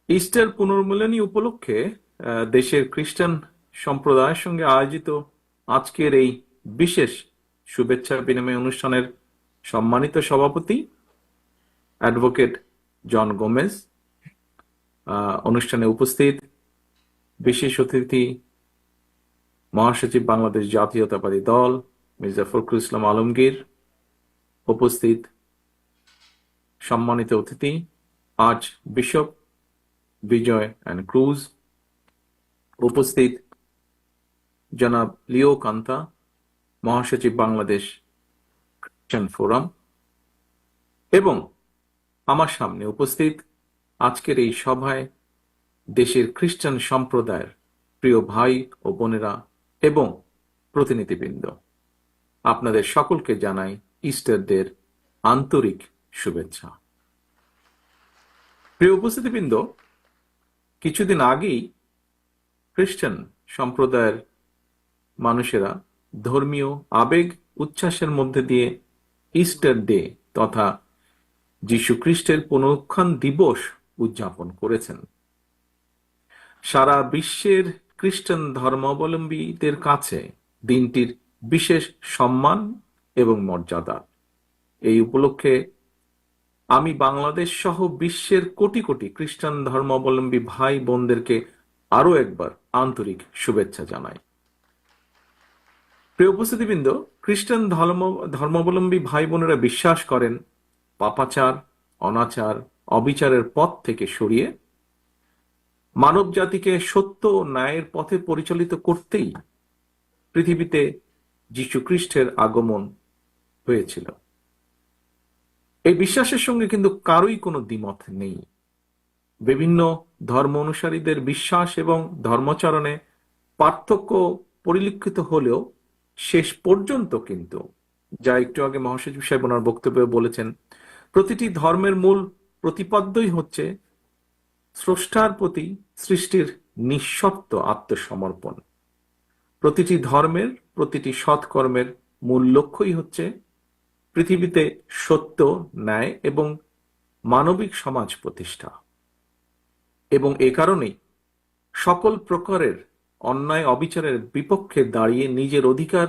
Easter পুনর্মিলনী উপলক্ষে দেশের খ্রিস্টান সম্প্রদায়ের সঙ্গে আয়োজিত আজকের এই বিশেষ শুভেচ্ছা বিনিময় অনুষ্ঠানের সম্মানিত সভাপতি অ্যাডভোকেট জন গোমেজ, অনুষ্ঠানে উপস্থিত বিশেষ অতিথি মহাসচিব বাংলাদেশ জাতীয়তাবাদী দল মির্জা ফখরুল ইসলাম আলমগীর, উপস্থিত সম্মানিত অতিথি archbishop Bijoy and Cruz, উপস্থিত জনাব লিও কান্তা, মহাসচিব বাংলাদেশ খ্রিস্টান ফোরাম, এবং আমার সামনে উপস্থিত আজকের এই সভায় দেশের খ্রিস্টান সম্প্রদায়ের প্রিয় ভাই ও বোনেরা এবং প্রতিনিধিবৃন্দ, আপনাদের সকলকে জানাই ইস্টার ডের আন্তরিক শুভেচ্ছা। প্রিয় উপস্থিতিবৃন্দ, কিছুদিন আগেই খ্রিস্টান সম্প্রদায়ের মানুষেরা ধর্মীয় আবেগ উচ্ছ্বাসের মধ্যে দিয়ে ইস্টার ডে তথা যীশু খ্রিস্টের পুনরুত্থান দিবস উদযাপন করেছেন। সারা বিশ্বের খ্রিস্টান ধর্মাবলম্বীদের কাছে দিনটির বিশেষ সম্মান এবং মর্যাদা। এই উপলক্ষে আমি বাংলাদেশ সহ বিশ্বের কোটি কোটি খ্রিস্টান ধর্মাবলম্বী ভাই বোনদেরকে আরো একবার আন্তরিক শুভেচ্ছা জানাই। প্রিয় উপস্থিতিবৃন্দ, খ্রিস্টান ধর্মাবলম্বী ভাই বোনেরা বিশ্বাস করেন পাপাচার, অনাচার, অবিচারের পথ থেকে সরিয়ে মানব জাতিকে সত্য ও ন্যায়ের পথে পরিচালিত করতেই পৃথিবীতে যীশু খ্রিস্টের আগমন হয়েছিল। এই বিশ্বাসের সঙ্গে কিন্তু কারোই কোনো দ্বিমত নেই। বিভিন্ন ধর্ম অনুসারীদের বিশ্বাস এবং ধর্মাচরণে পার্থক্য পরিলক্ষিত হলেও শেষ পর্যন্ত কিন্তু, যা একটু আগে মহাসচিব সাহেব ওনার বক্তব্যে বলেছেন, প্রতিটি ধর্মের মূল প্রতিপাদ্যই হচ্ছে স্রষ্টার প্রতি সৃষ্টির নিঃশর্ত আত্মসমর্পণ। প্রতিটি ধর্মের প্রতিটি সৎকর্মের মূল লক্ষ্যই হচ্ছে পৃথিবীতে সত্য, ন্যায় এবং মানবিক সমাজ প্রতিষ্ঠা। এবং এ কারণেই সকল প্রকারের অন্যায় অবিচারের বিপক্ষে দাঁড়িয়ে নিজের অধিকার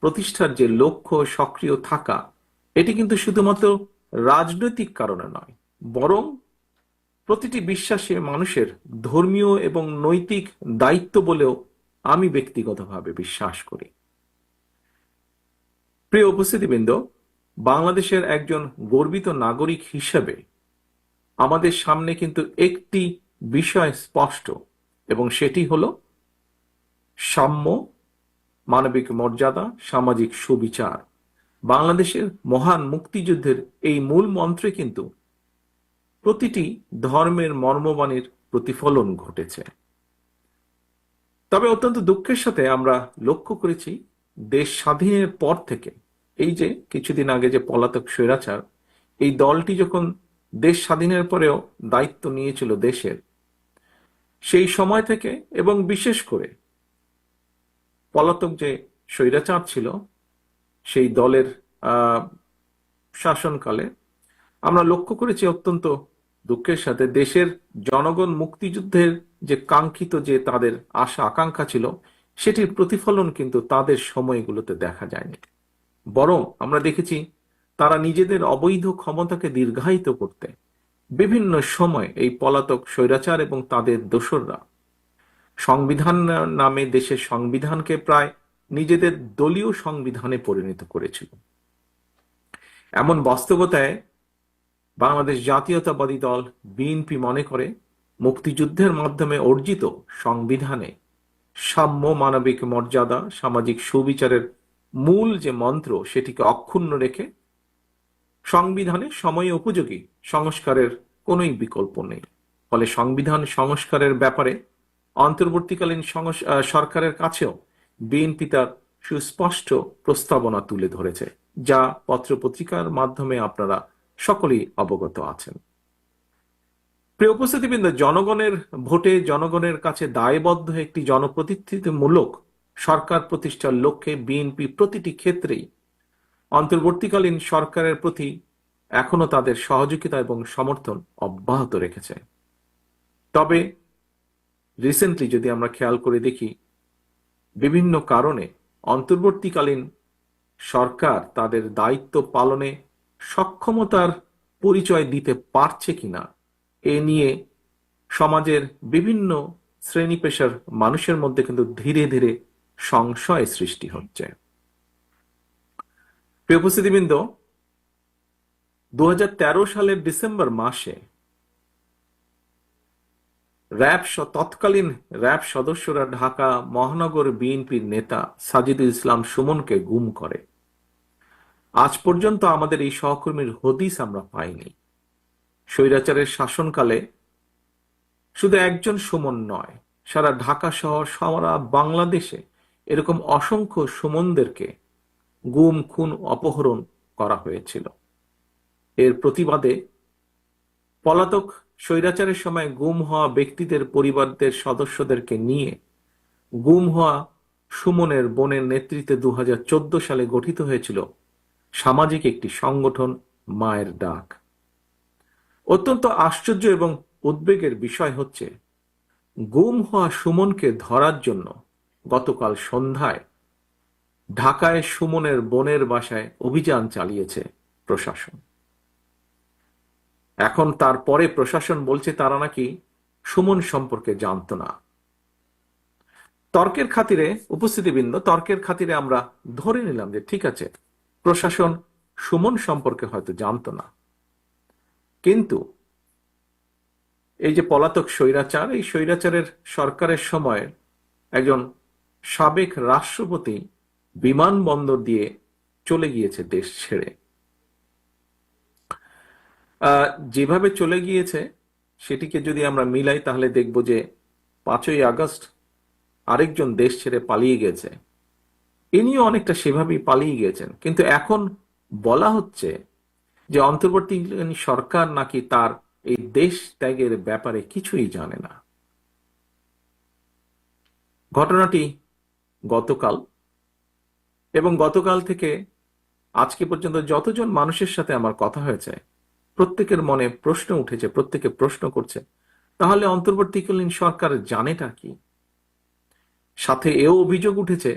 প্রতিষ্ঠার যে লক্ষ্য সক্রিয় থাকা, এটি কিন্তু শুধুমাত্র রাজনৈতিক কারণে নয়, বরং প্রতিটি বিশ্বাসী মানুষের ধর্মীয় এবং নৈতিক দায়িত্ব বলেও আমি ব্যক্তিগতভাবে বিশ্বাস করি। প্রিয় উপস্থিতিবৃন্দ, বাংলাদেশের একজন গর্বিত নাগরিক হিসেবে আমাদের সামনে কিন্তু একটি বিষয় স্পষ্ট, এবং সেটি হলো সাম্য, মানবিক মর্যাদা, সামাজিক সুবিচার। বাংলাদেশের মহান মুক্তিযুদ্ধের এই মূল মন্ত্রে কিন্তু প্রতিটি ধর্মের মর্মবাণীর প্রতিফলন ঘটেছে। তবে অত্যন্ত দুঃখের সাথে আমরা লক্ষ্য করেছি, দেশ স্বাধীনের পর থেকে, এই যে কিছুদিন আগে যে পলাতক স্বৈরাচার, এই দলটি যখন দেশ স্বাধীনের পরেও দায়িত্ব নিয়েছিল দেশের, সেই সময় থেকে এবং বিশেষ করে পলাতক যে স্বৈরাচার ছিল সেই দলের শাসনকালে আমরা লক্ষ্য করেছি অত্যন্ত দুঃখের সাথে দেশের জনগণ মুক্তিযুদ্ধের যে কাঙ্ক্ষিত যে তাদের আশা আকাঙ্ক্ষা ছিল, সেটির প্রতিফলন কিন্তু তাদের সময়গুলোতে দেখা যায়নি। বরং আমরা দেখেছি তারা নিজেদের অবৈধ ক্ষমতাকে দীর্ঘায়িত করতে বিভিন্ন সময় এই পলাতক স্বৈরাচার এবং তাদের দোসররা সংবিধান নামে দেশের সংবিধানকে প্রায় নিজেদের দলীয় সংবিধানে পরিণত করেছিল। এমন বাস্তবতায় বাংলাদেশ জাতীয়তাবাদী দল বিএনপি মনে করে মুক্তিযুদ্ধের মাধ্যমে অর্জিত সংবিধানে সাম্য, মানবিক মর্যাদা, সামাজিক সুবিচারের মূল যে মন্ত্র, সেটিকে অক্ষুণ্ণ রেখে সংবিধানে সময় উপযোগী সংস্কারের কোনোই বিকল্প নেই। ফলে সংবিধান সংস্কারের ব্যাপারে অন্তর্বর্তীকালীন সরকারের কাছেও বিএনপি তার সুস্পষ্ট প্রস্তাবনা তুলে ধরেছে, যা পত্রপত্রিকার মাধ্যমে আপনারা সকলেই অবগত আছেন। প্রিয় উপস্থিতিবৃন্দ, জনগণের ভোটে জনগণের কাছে দায়বদ্ধ একটি জনপ্রতিনিধিত্বমূলক সরকার প্রতিষ্ঠার লক্ষ্যে বিএনপি প্রতিটি ক্ষেত্রেই অন্তর্বর্তীকালীন সরকারের প্রতি এখনো তাদের সহযোগিতা এবং সমর্থন অব্যাহত রেখেছে। তবে রিসেন্টলি যদি আমরা খেয়াল করে দেখি, বিভিন্ন কারণে অন্তর্বর্তীকালীন সরকার তাদের দায়িত্ব পালনে সক্ষমতার পরিচয় দিতে পারছে কিনা এ নিয়ে সমাজের বিভিন্ন শ্রেণী পেশার মানুষের মধ্যে কিন্তু ধীরে ধীরে সংশয় সৃষ্টি হচ্ছে। প্রিয় উপস্থিতিবৃন্দ, 2013 সালের ডিসেম্বর মাসে তৎকালীন র্যাব সদস্যরা ঢাকা মহানগর বিএনপির নেতা সাজিদুল ইসলাম সুমনকে গুম করে। আজ পর্যন্ত আমাদের এই সহকর্মীর হদিস আমরা পাইনি। স্বৈরাচারের শাসনকালে শুধু একজন সুমন নয়, সারা ঢাকা সহ সারা বাংলাদেশে এরকম অসংখ্য সুমনদেরকে গুম, খুন, অপহরণ করা হয়েছিল। এর প্রতিবাদে পলাতক স্বৈরাচারের সময় গুম হওয়া ব্যক্তিদের পরিবারদের সদস্যদেরকে নিয়ে গুম হওয়া সুমনের বোনের নেতৃত্বে 2014 সালে গঠিত হয়েছিল সামাজিক একটি সংগঠন মায়ের ডাক। অত্যন্ত আশ্চর্য এবং উদ্বেগের বিষয় হচ্ছে, গুম হওয়া সুমনকে ধরার জন্য গতকাল সন্ধ্যায় ঢাকায় সুমনের বোনের বাসায় অভিযান চালিয়েছে প্রশাসন। এখন তারপরে প্রশাসন বলছে তারা নাকি সুমন সম্পর্কে জানত না। তর্কের খাতিরে, উপস্থিতিবৃন্দ, তর্কের খাতিরে আমরা ধরে নিলাম যে ঠিক আছে, প্রশাসন সুমন সম্পর্কে হয়তো জানত না, কিন্তু এই যে পলাতক স্বৈরাচার, এই স্বৈরাচারের সরকারের সময় একজন সাবেক রাষ্ট্রপতি বিমানবন্দর দিয়ে চলে গিয়েছে দেশ ছেড়ে। যেভাবে চলে গিয়েছে সেটিকে যদি আমরা মিলাই তাহলে দেখব যে 5ই আগস্ট আরেকজন দেশ ছেড়ে পালিয়ে গেছে, ইনিও অনেকটা সেভাবেই পালিয়ে গিয়েছেন। কিন্তু এখন বলা হচ্ছে যে অন্তর্বর্তীকালীন সরকার নাকি তার এই দেশ ত্যাগের ব্যাপারে কিছুই জানে না। ঘটনাটি গতকাল, এবং গতকাল থেকে আজকে পর্যন্ত যতজন মানুষের সাথে আমার কথা হয়েছে, প্রত্যেকের মনে প্রশ্ন উঠেছে, প্রত্যেকে প্রশ্ন করছে তাহলে অন্তর্বর্তীকালীন সরকার জানেটা কি। সাথে এও অভিযোগ উঠেছে,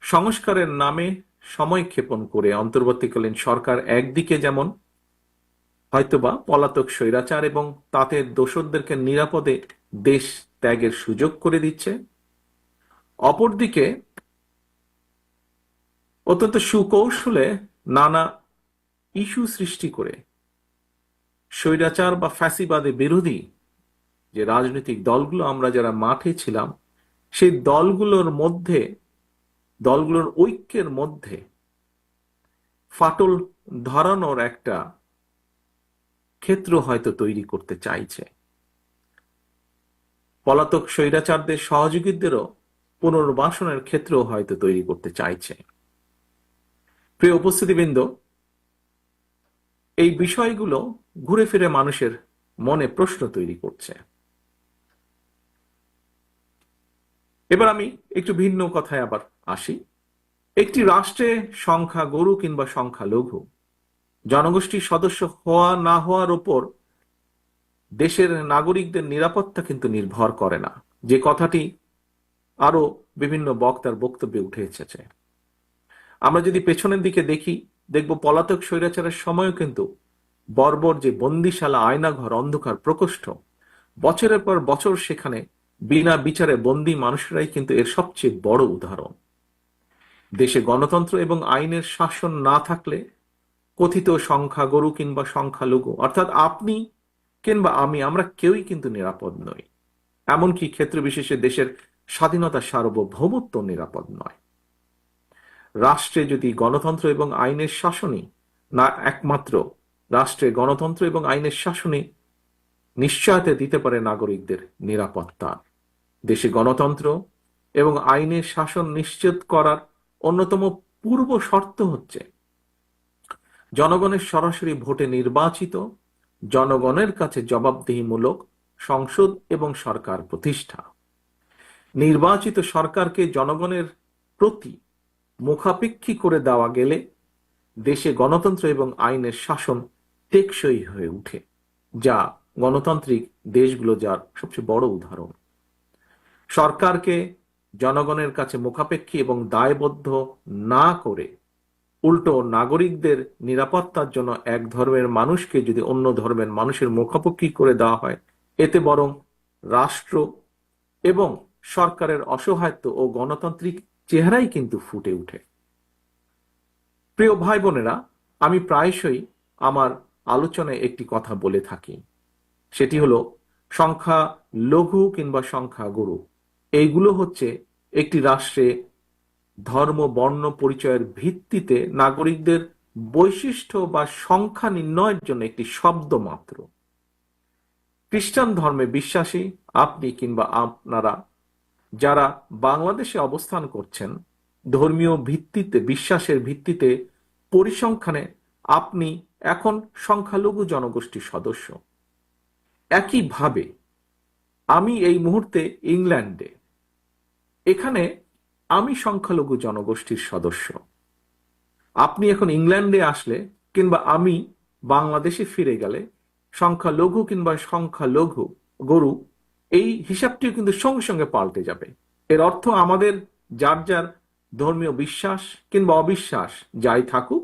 সংস্কারের নামে সময় ক্ষেপণ করে অন্তর্বর্তীকালীন সরকার একদিকে যেমন হয়তোবা পলাতক স্বৈরাচার এবং তাতে দোসরদেরকে নিরাপদে দেশ ত্যাগের সুযোগ করে দিচ্ছে, অপরদিকে অত্যন্ত সুকৌশলে নানা ইস্যু সৃষ্টি করে স্বৈরাচার বা ফ্যাসিবাদে বিরোধী যে রাজনৈতিক দলগুলো আমরা যারা মাঠে ছিলাম, সেই দলগুলোর ঐক্যের মধ্যে ফাটল ধরানোর একটা ক্ষেত্র হয়তো তৈরি করতে চাইছে। পলাতক স্বৈরাচারদের সহযোগীদেরও পুনর্বাসনের ক্ষেত্র হয়তো তৈরি করতে চাইছে। প্রিয় উপস্থিতিবৃন্দ, এই বিষয়গুলো ঘুরে ফিরে মানুষের মনে প্রশ্ন তৈরি করছে। এবার আমি একটু ভিন্ন কথায় আবার আসি। একটি রাষ্ট্রে সংখ্যা গরু কিংবা সংখ্যা লঘু জনগোষ্ঠীর সদস্য হওয়া না হওয়ার উপর দেশের নাগরিকদের নিরাপত্তা কিন্তু নির্ভর করে না, যে কথাটি আরো বিভিন্ন বক্তার বক্তব্যে উঠে এসেছে। আমরা যদি পেছনের দিকে দেখি, দেখব পলাতক স্বৈরাচারের সময়ও কিন্তু বর্বর যে বন্দিশালা, আয়নাঘর, অন্ধকার প্রকোষ্ঠ, বছরের পর বছর সেখানে বিনা বিচারে বন্দী মানুষরাই কিন্তু এর সবচেয়ে বড় উদাহরণ। দেশে গণতন্ত্র এবং আইনের শাসন না থাকলে কথিত সংখ্যাগরু কিংবা সংখ্যালঘু অর্থাৎ আপনি কিংবা আমরা কেউই কিন্তু নিরাপদ নই। এমনকি ক্ষেত্র বিশেষে দেশের স্বাধীনতা, সার্বভৌমত্ব নিরাপদ নয়। রাষ্ট্রে যদি গণতন্ত্র এবং আইনের শাসনই না, একমাত্র রাষ্ট্রে গণতন্ত্র এবং আইনের শাসনই নিশ্চয়তা দিতে পারে নাগরিকদের নিরাপত্তা। দেশে গণতন্ত্র এবং আইনের শাসন নিশ্চিত করার অন্যতম পূর্ব শর্ত হচ্ছে জনগণের সরাসরি ভোটে নির্বাচিত, জনগণের কাছে জবাবদিহিমূলক সংসদ এবং সরকার প্রতিষ্ঠা। নির্বাচিত সরকারকে জনগণের প্রতি মুখাপেক্ষী করে দেওয়া গেলে দেশে গণতন্ত্র এবং আইনের শাসন টেকসই হয়ে ওঠে, যা গণতান্ত্রিক দেশগুলো যার সবচেয়ে বড় উদাহরণ। সরকারকে জনগণের কাছে মুখাপেক্ষী এবং দায়বদ্ধ না করে উল্টো নাগরিকদের নিরাপত্তার জন্য এক ধর্মের মানুষকে যদি অন্য ধর্মের মানুষের মুখাপেক্ষী করে দেওয়া হয়, এতে বরং রাষ্ট্র এবং সরকারের অসহায়ত্ব ও গণতান্ত্রিক চেহারাই কিন্তু ফুটে ওঠে। প্রিয় ভাই বোনেরা, আমি প্রায়শই আমার আলোচনায় একটি কথা বলে থাকি, সেটি হলো সংখ্যা লঘু কিংবা সংখ্যা গুরু, এইগুলো হচ্ছে একটি রাষ্ট্রে ধর্ম বর্ণ পরিচয়ের ভিত্তিতে নাগরিকদের বৈশিষ্ট্য বা সংখ্যা নির্ণয়ের জন্য একটি শব্দ মাত্র। খ্রিস্টান ধর্মে বিশ্বাসী আপনি কিংবা আপনারা যারা বাংলাদেশে অবস্থান করছেন, ধর্মীয় ভিত্তিতে বিশ্বাসের ভিত্তিতে পরিসংখ্যানে আপনি এখন সংখ্যালঘু জনগোষ্ঠীর সদস্য। একইভাবে আমি এই মুহূর্তে ইংল্যান্ডে, এখানে আমি সংখ্যালঘু জনগোষ্ঠীর সদস্য। আপনি এখন ইংল্যান্ডে আসলে কিংবা আমি বাংলাদেশে ফিরে গেলে সংখ্যালঘু কিংবা সংখ্যালঘু গরু, এই হিসাবটিও কিন্তু সঙ্গে সঙ্গে পাল্টে যাবে। এর অর্থ আমাদের যার যার ধর্মীয় বিশ্বাস কিংবা অবিশ্বাস যাই থাকুক,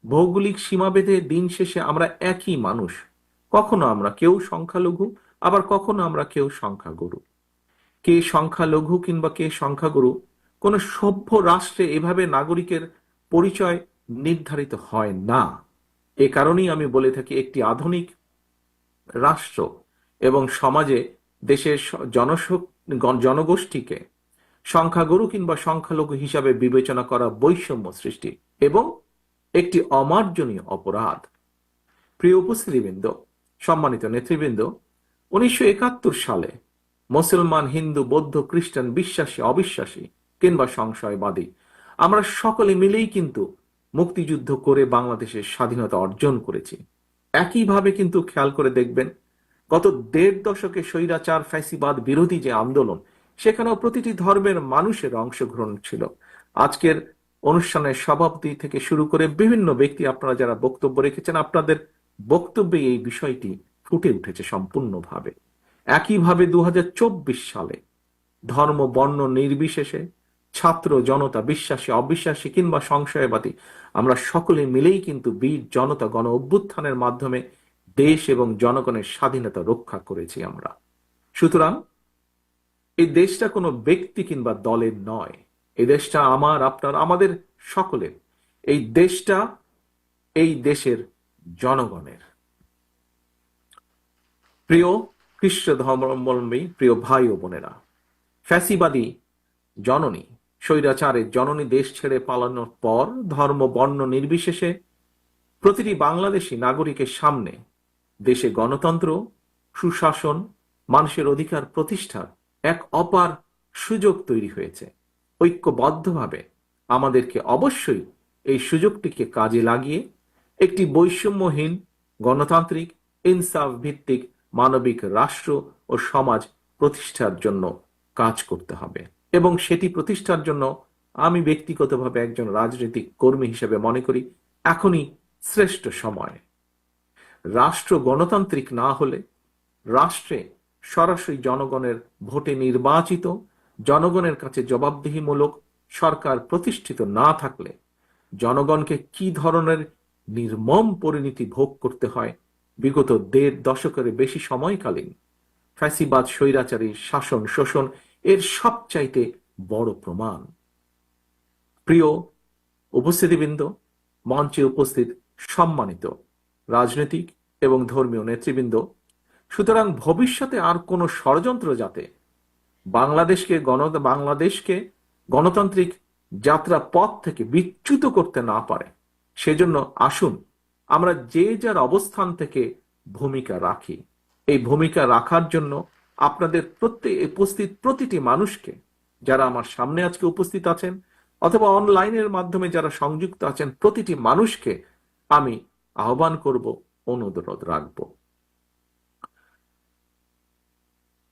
ভৌগোলিক সীমাভেদে দিন শেষে আমরা একই মানুষ। কখনো আমরা কেউ সংখ্যালঘু, আবার কখনো আমরা কেউ সংখ্যাগুরু। কে সংখ্যালঘু কিংবা কে সংখ্যাগুরু কোন সভ্য রাষ্ট্রে এভাবে নাগরিকের পরিচয় নির্ধারিত হয় না। এ কারণেই আমি বলে থাকি, একটি আধুনিক রাষ্ট্র এবং সমাজে দেশের জনগোষ্ঠীকে সংখ্যাগুরু কিংবা সংখ্যালঘু হিসাবে বিবেচনা করা বৈষম্য সৃষ্টি এবং একটি অমার্জনীয় অপরাধ। প্রিয় উপস্থিতিবৃন্দ, সম্মানিত নেতৃবৃন্দ, 1971 সালে মুসলমান, হিন্দু, বৌদ্ধ, খ্রিস্টান, বিশ্বাসী, অবিশ্বাসী কিংবা সংশয়বাদী আমরা সকলে মিলেই কিন্তু মুক্তিযুদ্ধ করে বাংলাদেশের স্বাধীনতা অর্জন করেছি। একইভাবে কিন্তু খেয়াল করে দেখবেন, গত 1.5 দশকে স্বৈরাচার ফ্যাসিবাদ বিরোধী যে আন্দোলন, সেখানেও প্রতিটি ধর্মের মানুষের অংশগ্রহণ ছিল। আজকের অনুষ্ঠানের সভাপতি থেকে শুরু করে বিভিন্ন ব্যক্তি আপনারা যারা বক্তব্য রেখেছেন, আপনাদের বক্তব্যে এই বিষয়টি ফুটে উঠেছে সম্পূর্ণভাবে। একইভাবে 2024 সালে ধর্ম বর্ণ নির্বিশেষে ছাত্র জনতা, বিশ্বাসী অবিশ্বাসী কিংবা সংশয়বাদী, আমরা সকলে মিলেই কিন্তু বীর জনতা গণ অভ্যুত্থানের মাধ্যমে দেশ এবং জনগণের স্বাধীনতা রক্ষা করেছি আমরা। সুতরাং এই দেশটা কোনো ব্যক্তি কিংবা দলের নয়, এই দেশটা আমার, আপনার, আমাদের সকলের। এই দেশটা এই দেশের জনগণের। প্রিয় খ্রিস্ট ধর্মাবলম্বী প্রিয় ভাই ও বোনেরা, ফ্যাসিবাদী জননী, স্বৈরাচারের জননী দেশ ছেড়ে পালানোর পর ধর্ম বর্ণ নির্বিশেষে প্রতিটি বাংলাদেশী নাগরিকের সামনে দেশে গণতন্ত্র, সুশাসন, মানুষের অধিকার প্রতিষ্ঠার এক অপার সুযোগ তৈরি হয়েছে। ঐক্যবদ্ধভাবে আমাদেরকে অবশ্যই এই সুযোগটিকে কাজে লাগিয়ে একটি বৈষম্যহীন, গণতান্ত্রিক, ইনসাফ ভিত্তিক মানবিক রাষ্ট্র ও সমাজ প্রতিষ্ঠার জন্য কাজ করতে হবে। এবং সেটি প্রতিষ্ঠার জন্য আমি ব্যক্তিগতভাবে একজন রাজনৈতিক কর্মী হিসেবে মনে করি এখনই শ্রেষ্ঠ সময়। রাষ্ট্র গণতান্ত্রিক না হলে, রাষ্ট্রে সরাসরি জনগণের ভোটে নির্বাচিত, জনগণের কাছে জবাবদিহিমূলক সরকার প্রতিষ্ঠিত না থাকলে জনগণকে কি ধরনের নির্মম পরিণতি ভোগ করতে হয় বিগত 1.5 দশকের বেশি সময়কালীন ফ্যাসিবাদ স্বৈরাচারী শাসন শোষণ এর সবচাইতে বড় প্রমাণ। প্রিয় উপস্থিতিবৃন্দ, মঞ্চে উপস্থিত সম্মানিত রাজনৈতিক এবং ধর্মীয় নেতৃবৃন্দ, সুতরাং ভবিষ্যতে আর কোনো ষড়যন্ত্র যাতে বাংলাদেশকে গণতান্ত্রিক যাত্রা পথ থেকে বিচ্যুত করতে না পারে, সেজন্য আসুন আমরা যে যার অবস্থান থেকে ভূমিকা রাখি। এই ভূমিকা রাখার জন্য আপনাদের উপস্থিত প্রতিটি মানুষকে, যারা আমার সামনে আজকে উপস্থিত আছেন অথবা অনলাইনের মাধ্যমে যারা সংযুক্ত আছেন, প্রতিটি মানুষকে আমি আহ্বান করব, অনুরোধ রাখব।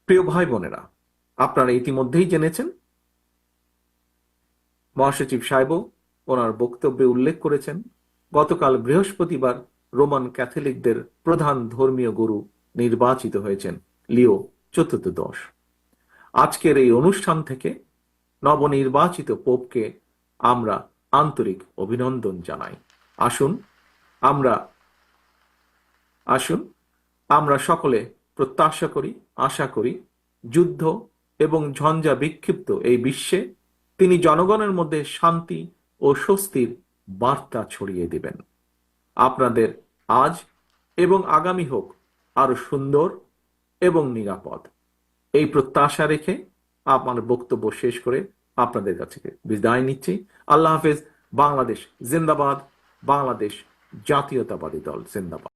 প্রিয় ভাই বোনেরা, আপনারা ইতিমধ্যেই জেনেছেন, মহাসচিব সাহেব ওনার বক্তব্যে উল্লেখ করেছেন, গতকাল বৃহস্পতিবার রোমান ক্যাথলিকদের প্রধান ধর্মীয় গুরু নির্বাচিত হয়েছেন লিও চতুর্দশ। আজকের এই অনুষ্ঠান থেকে নবনির্বাচিত পোপকে আমরা আন্তরিক অভিনন্দন জানাই। আসুন আমরা আসুন আমরা সকলে প্রত্যাশা করি, আশা করি, যুদ্ধ এবং ঝঞ্ঝা বিক্ষিপ্ত এই বিশ্বে তিনি জনগণের মধ্যে শান্তি ও স্বস্তির বার্তা ছড়িয়ে দিবেন। আপনাদের আজ এবং আগামী হোক আরো সুন্দর এবং নিরাপদ, এই প্রত্যাশা রেখে আমার বক্তব্য শেষ করে আপনাদের কাছে বিদায় নিচ্ছি। আল্লাহ হাফেজ। বাংলাদেশ জিন্দাবাদ। বাংলাদেশ জাতীয়তাবাদী দল জিন্দাবাদ।